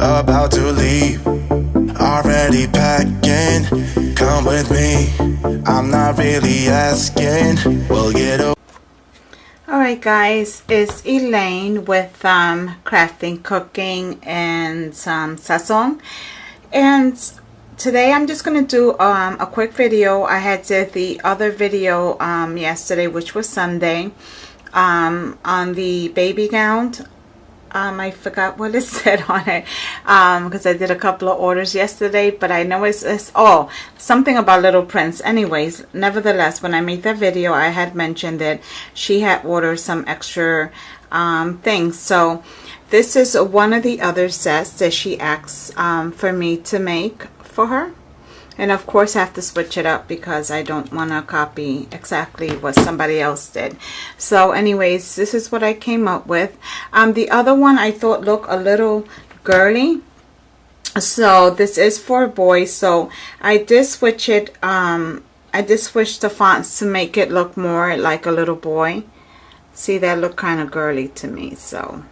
about to leave, already packing. Come with me, I'm not really asking. We'll get a Alright guys, it's Elaine with Crafting, Cooking, and Sazon. And today I'm just going to do a quick video. I had did the other video yesterday, which was Sunday, on the baby gown. I forgot what it said on it because I did a couple of orders yesterday, but I know it's something about Little Prince. Anyways, nevertheless, when I made that video, I had mentioned that she had ordered some extra things. So this is one of the other sets that she asked for me to make for her. And of course I have to switch it up because I don't want to copy exactly what somebody else did. So anyways, this is what I came up with. The other one I thought looked a little girly. So this is for boys. So I did switch it. I did switch the fonts to make it look more like a little boy. See, that looked kind of girly to me. So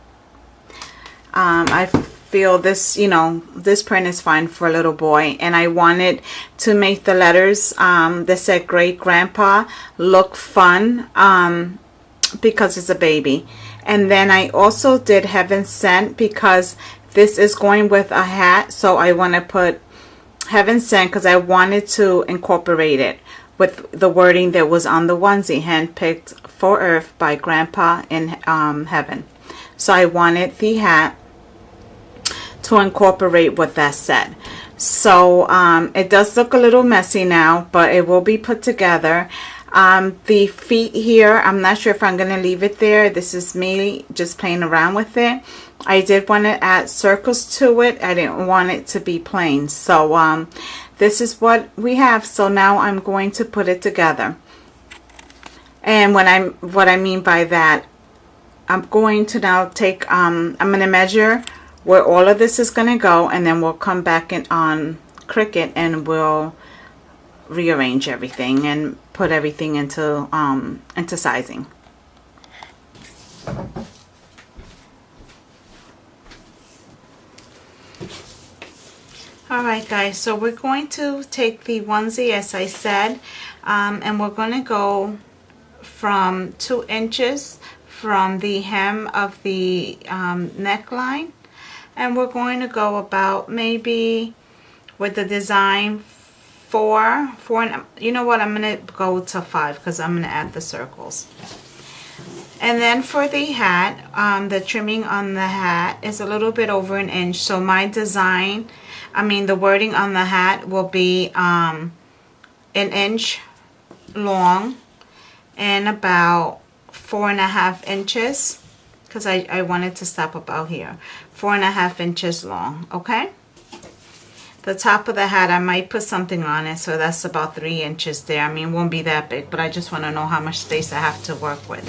I feel this, you know, this print is fine for a little boy, and I wanted to make the letters that said great grandpa look fun because it's a baby. And then I also did heaven sent because this is going with a hat, so I want to put heaven sent because I wanted to incorporate it with the wording that was on the onesie, handpicked for earth by grandpa in heaven. So I wanted the hat to incorporate what that said. So it does look a little messy now, but it will be put together. The feet here, I'm not sure if I'm going to leave it there. This is me just playing around with it. I did want to add circles to it. I didn't want it to be plain. So this is what we have. So now I'm going to put it together. And what I mean by that, I'm going to now take, I'm going to measure where all of this is going to go, and then we'll come back in on Cricut and we'll rearrange everything and put everything into sizing. Alright guys, so we're going to take the onesie as I said, and we're going to go from 2 inches from the hem of the neckline. And we're going to go about maybe with the design 4, you know what, I'm going to go to 5 because I'm going to add the circles. And then for the hat, the trimming on the hat is a little bit over 1 inch. So my design, the wording on the hat will be 1 inch long and about 4.5 inches. Because I wanted to stop about here. 4.5 inches long, okay? The top of the hat, I might put something on it, so that's about 3 inches there. It won't be that big, but I just want to know how much space I have to work with.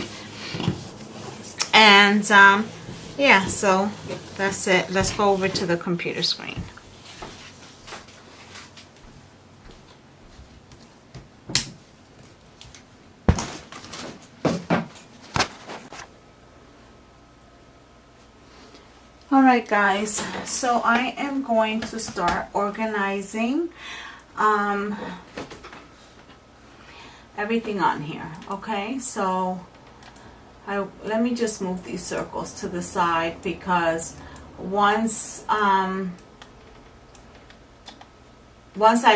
And yeah, so that's it. Let's go over to the computer screen. Alright guys, so I am going to start organizing everything on here. Okay, so let me just move these circles to the side because once I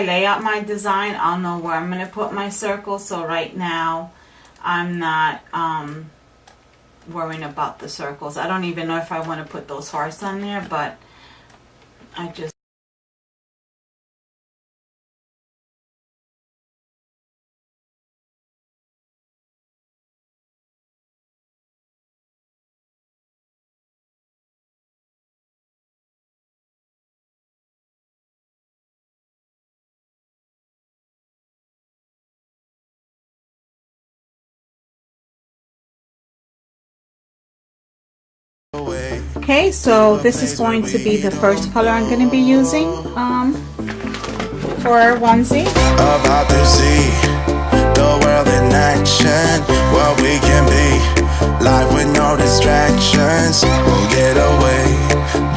lay out my design, I'll know where I'm going to put my circles. So right now I'm not worrying about the circles. I don't even know if I want to put those hearts on there, but I just okay, so this is going to be the first color I'm going to be using for onesie. About to see the world in action, what we can be, life with no distractions, we'll get away,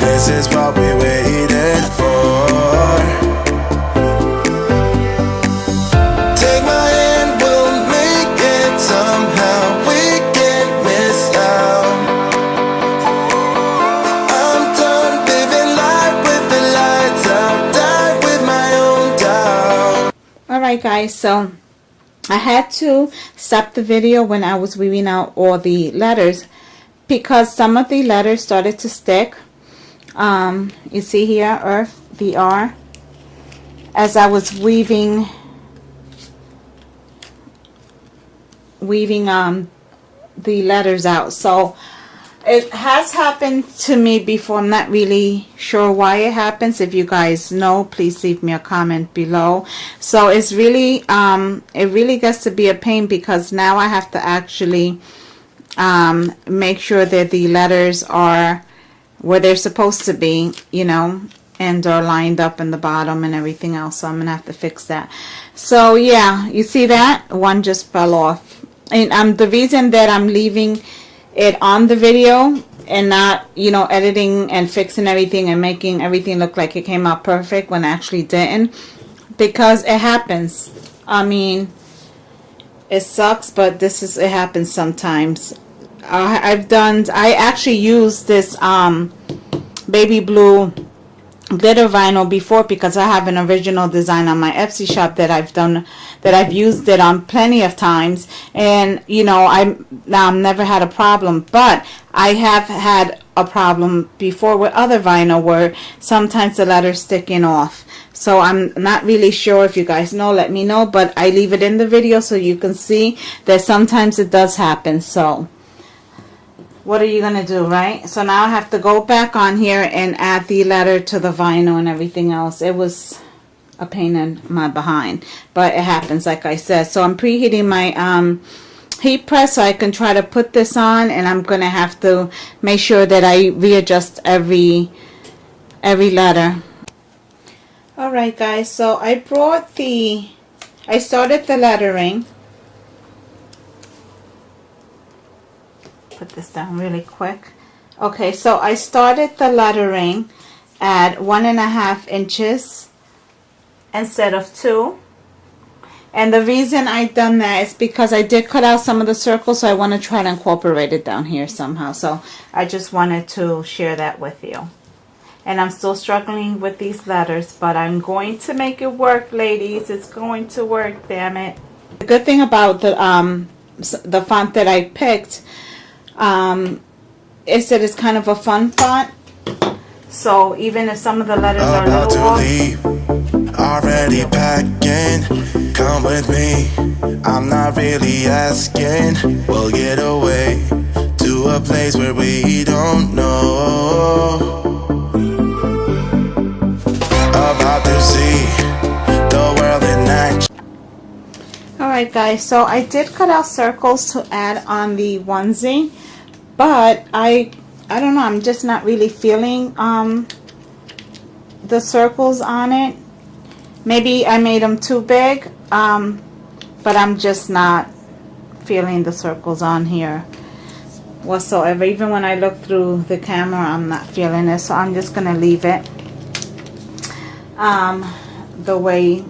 this is what we wait. Alright guys, so I had to stop the video when I was weaving out all the letters because some of the letters started to stick. You see here, Earth, the R, as I was weaving the letters out. So it has happened to me before. I'm not really sure why it happens. If you guys know, please leave me a comment below. So it's really it really gets to be a pain because now I have to actually make sure that the letters are where they're supposed to be, you know, and are lined up in the bottom and everything else. So I'm gonna have to fix that. So yeah, you see that one just fell off, and the reason that I'm leaving it on the video and not, you know, editing and fixing everything and making everything look like it came out perfect when it actually didn't, because it happens. I mean, it sucks, but it happens sometimes. I actually used this baby blue glitter vinyl before because I have an original design on my Etsy shop that I've used it on plenty of times, and you know, I've never had a problem. But I have had a problem before with other vinyl where sometimes the letters sticking off. So I'm not really sure. If you guys know, let me know, but I leave it in the video so you can see that sometimes it does happen. So what are you gonna do, right? So now I have to go back on here and add the letter to the vinyl and everything else. It was a pain in my behind, but it happens, like I said. So I'm preheating my heat press so I can try to put this on, and I'm gonna have to make sure that I readjust every letter. Alright guys, so I started the lettering. Put this down really quick. Okay, so I started the lettering at 1.5 inches instead of 2, and the reason I done that is because I did cut out some of the circles, so I want to try to incorporate it down here somehow. So I just wanted to share that with you. And I'm still struggling with these letters, but I'm going to make it work, ladies. It's going to work, damn it. The good thing about the font that I picked is that it's kind of a fun font. So even if some of the letters are a little off. Leave, already packing. Come with me. I'm not really asking. We'll get away to a place where we don't know. About to see the world in action. Alright guys, so I did cut out circles to add on the onesie, but I don't know, I'm just not really feeling the circles on it. Maybe I made them too big, but I'm just not feeling the circles on here whatsoever. Even when I look through the camera, I'm not feeling it, so I'm just gonna leave it the way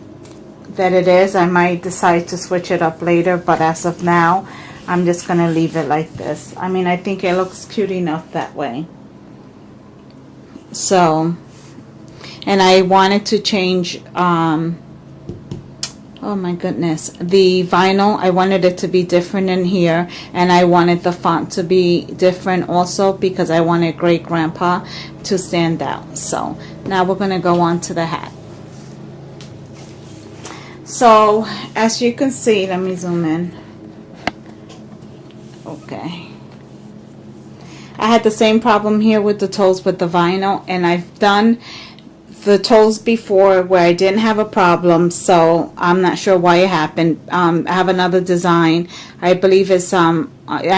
that it is. I might decide to switch it up later, but as of now I'm just gonna leave it like this. I mean, I think it looks cute enough that way. So, and I wanted to change oh my goodness, the vinyl. I wanted it to be different in here, and I wanted the font to be different also because I wanted Great Grandpa to stand out. So now we're gonna go on to the hat. So as you can see, let me zoom in. Okay, I had the same problem here with the toes with the vinyl, and I've done the toes before where I didn't have a problem, so I'm not sure why it happened. I have another design. I believe it's I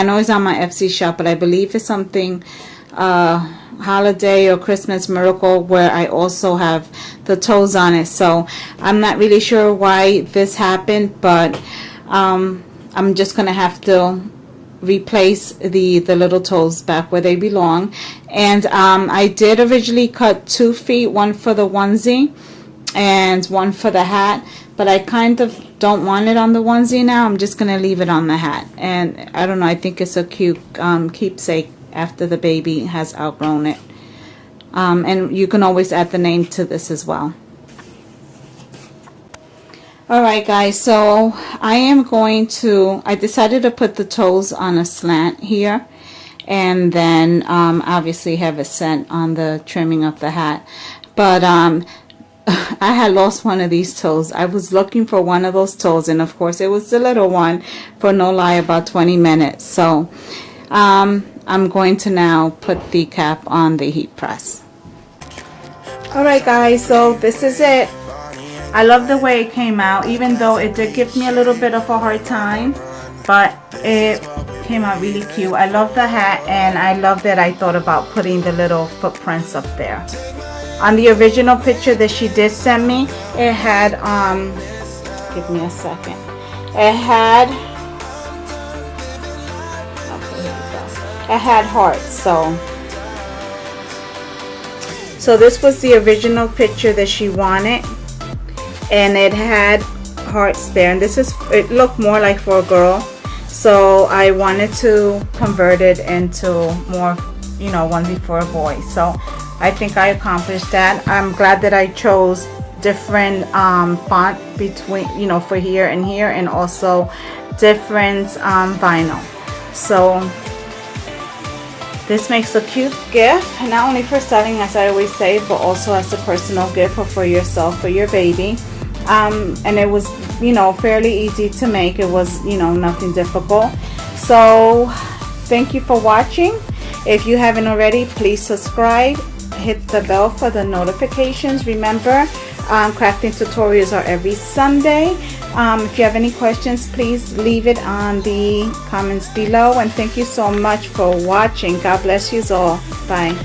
know it's on my Etsy shop, but I believe it's something holiday or Christmas miracle where I also have the toes on it. So I'm not really sure why this happened, but I'm just gonna have to replace the little toes back where they belong. And I did originally cut 2 feet, one for the onesie and one for the hat, but I kind of don't want it on the onesie now. I'm just gonna leave it on the hat, and I don't know, I think it's a cute keepsake after the baby has outgrown it. And you can always add the name to this as well. Alright guys, so I decided to put the toes on a slant here, and then obviously have it set on the trimming of the hat. But I had lost one of these toes. I was looking for one of those toes, and of course it was the little one, for no lie, about 20 minutes. So I'm going to now put the cap on the heat press. Alright guys, so this is it. I love the way it came out, even though it did give me a little bit of a hard time, but it came out really cute. I love the hat, and I love that I thought about putting the little footprints up there. On the original picture that she did send me, it had, give me a second, it had, okay, here we go. It had hearts, so this was the original picture that she wanted. And it had hearts there, and it looked more like for a girl, so I wanted to convert it into more, you know, onesie for a boy. So I think I accomplished that. I'm glad that I chose different font between, you know, for here, and also different vinyl. So this makes a cute gift, not only for selling, as I always say, but also as a personal gift, or for yourself, for your baby. And it was, you know, fairly easy to make. It was, you know, nothing difficult. So thank you for watching. If you haven't already, please subscribe, hit the bell for the notifications. Remember, crafting tutorials are every Sunday. If you have any questions, please leave it on the comments below, and thank you so much for watching. God bless you all. Bye.